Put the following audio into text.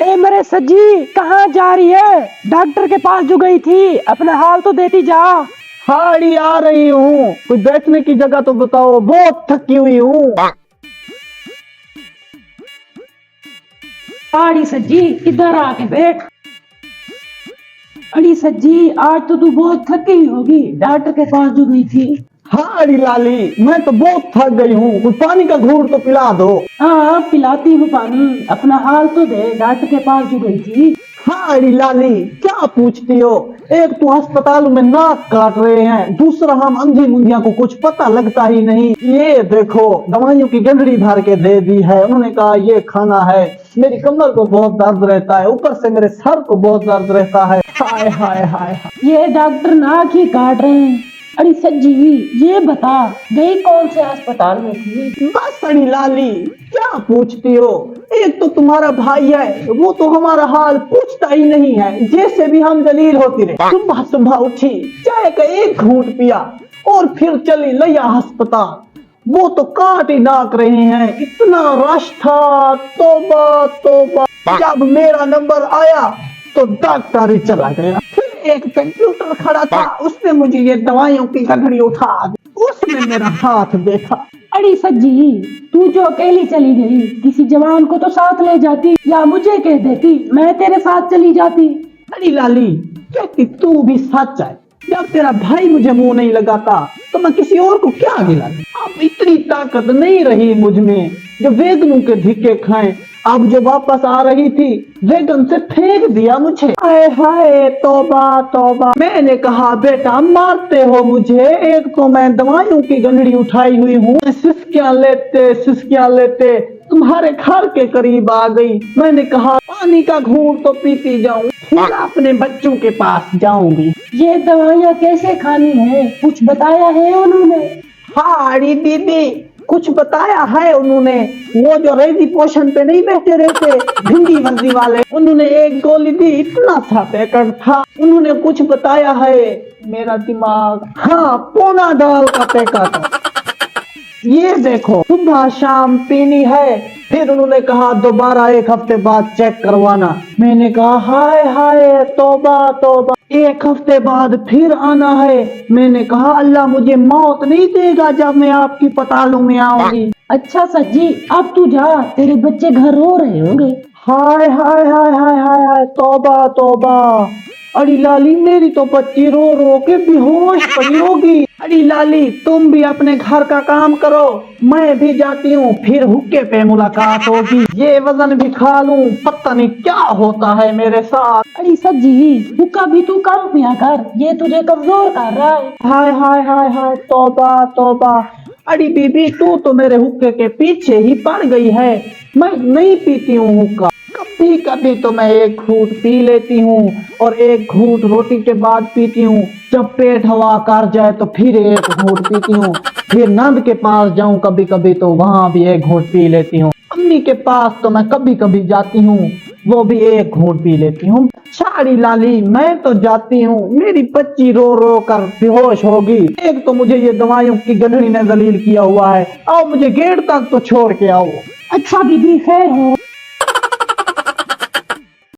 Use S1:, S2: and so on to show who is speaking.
S1: ए मेरे सज्जी, कहाँ जा रही है? डॉक्टर के पास जो गई थी, अपना हाल तो देती जा।
S2: हाड़ी आ रही हूँ, कोई बैठने की जगह तो बताओ, बहुत थकी हुई हूँ।
S1: अड़ी सज्जी, इधर आके बैठ। अड़ी सज्जी, आज तो तू बहुत थकी हुई होगी, डॉक्टर के पास जो गई थी।
S2: हाड़ी लाली, मैं तो बहुत थक गई हूँ, कुछ पानी का घूंट तो पिला दो।
S1: हाँ, पिलाती हूँ पानी, अपना हाल तो दे। डॉक्टर के पास जो गई थी।
S2: हाड़ी लाली, क्या पूछती हो? एक तो अस्पताल में नाक काट रहे हैं, दूसरा हम अंधी मुंधिया को कुछ पता लगता ही नहीं। ये देखो, दवाइयों की गंदड़ी भर के दे दी है, उन्होंने कहा ये खाना है। मेरी कमर को बहुत दर्द रहता है, ऊपर से मेरे सर को बहुत दर्द रहता है। हाय हाय हाय।
S1: ये डॉक्टर नाक ही काट रहे हैं। अड़ी सज्जी, ये बता, गई कौन से अस्पताल में थी?
S2: बस अड़ी लाली, क्या पूछती हो? एक तो तुम्हारा भाई है, वो तो हमारा हाल पूछता ही नहीं है, जैसे भी हम जलील होती रहे। सुबह सुबह उठी, चाय का एक घूंट पिया और फिर चली लिया अस्पताल। वो तो काट ही नाक रहे हैं, इतना रश था, तौबा तौबा। जब मेरा नंबर आया तो डॉक्टर ही चला गया। फिर एक कंप्यूटर खड़ा था, उसने मुझे ये दवाइयों की गठड़ी उठा दी, उसने मेरा हाथ देखा।
S1: अड़ी सज्जी, तू जो अकेली चली गई, किसी जवान को तो साथ ले जाती, या मुझे कह देती, मैं तेरे साथ चली जाती।
S2: अड़ी लाली, कहती तू भी सच है, जब तेरा भाई मुझे मुंह नहीं लगाता तो मैं किसी और को क्या गिलाती। अब इतनी ताकत नहीं रही मुझ में जो वेदनों के धिक्के खाएं। अब जो वापस आ रही थी, वेगन से फेंक दिया मुझे। हाय हाय, तौबा तौबा। मैंने कहा बेटा मारते हो मुझे, एक तो मैं दवाइयों की गंदड़ी उठाई हुई हूँ, सिसकियां लेते तुम्हारे घर के करीब आ गई। मैंने कहा पानी का घूंट तो पीती जाऊं, फिर अपने बच्चों के पास जाऊंगी।
S1: ये दवाइयाँ कैसे खानी है, कुछ बताया है उन्होंने?
S2: हाँ अड़ी दीदी, कुछ बताया है उन्होंने। वो जो रेडी पोषण पे नहीं बैठे रहते, भिंडी बंदी वाले, उन्होंने एक गोली दी, इतना सा पैकेट था। उन्होंने कुछ बताया है, मेरा दिमाग, हाँ पौना डाल का पैकेट। ये देखो, सुबह शाम पीनी है। फिर उन्होंने कहा दोबारा 1 हफ्ते बाद चेक करवाना। मैंने कहा हाय हाय, तौबा तौबा। 1 हफ्ते बाद फिर आना है। मैंने कहा अल्लाह मुझे मौत नहीं देगा जब मैं आपकी पतालों में आऊंगी।
S1: अच्छा सज्जी, अब तू जा, तेरे बच्चे घर रो रहे होंगे।
S2: हाय हाय हाय हाय हाय हाय, तौबा तौबा। अड़ी लाली, मेरी तो बच्ची रो रो के बेहोश पड़ी होगी। अड़ी लाली, तुम भी अपने घर का काम करो, मैं भी जाती हूँ, फिर हुक्के पे मुलाकात होगी। ये वजन भी खा लूं, पता नहीं क्या होता है मेरे साथ।
S1: अड़ी सज्जी, हुक्का भी तू कम पिया कर, ये तुझे कमजोर कर रहा है।
S2: हाय हाय हाय हाय, तौबा तौबा। अड़ी बीबी, तू तो मेरे हुक्के के पीछे ही पड़ गई है। मैं नहीं पीती हूँ हुक्का, कभी कभी तो मैं 1 घूंट पी लेती हूँ, और 1 घूंट रोटी के बाद पीती हूँ। जब पेट हवा कर जाए तो फिर 1 घूंट पीती हूँ। फिर नंद के पास जाऊं कभी कभी तो वहां भी 1 घूंट पी लेती हूँ। अम्मी के पास तो मैं कभी कभी जाती हूँ, वो भी 1 घूंट पी लेती हूँ। साड़ी लाली, मैं तो जाती हूँ, मेरी बच्ची रो रो कर बेहोश होगी। एक तो मुझे ये दवाइयों की गंदड़ी ने जलील किया हुआ है, आओ मुझे गेट तक तो छोड़ के आओ।
S1: अच्छा बीबी, खैर हो।